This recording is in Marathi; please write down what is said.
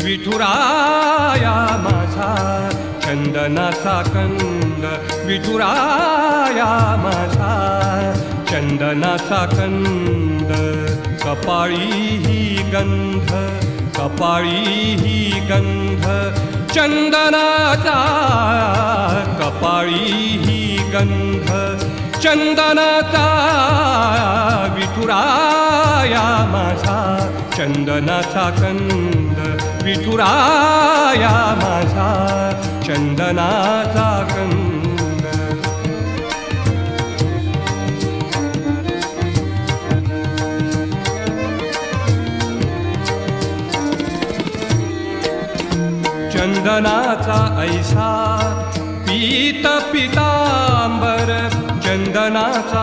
विठुराया माझा चंदनाचा कंद, विठुराया माझा चंदनाचा कंद. कपाळी ही गंध, कपाळी ही गंध चंदनाचा, कपाळी ही गंध चंदनाचा. विठुराया माझा चंदनाचा कंद, विठुराया माझा चंदनाचा कंद. चंदनाचा ऐसा पीत पितांबर, चंदनाचा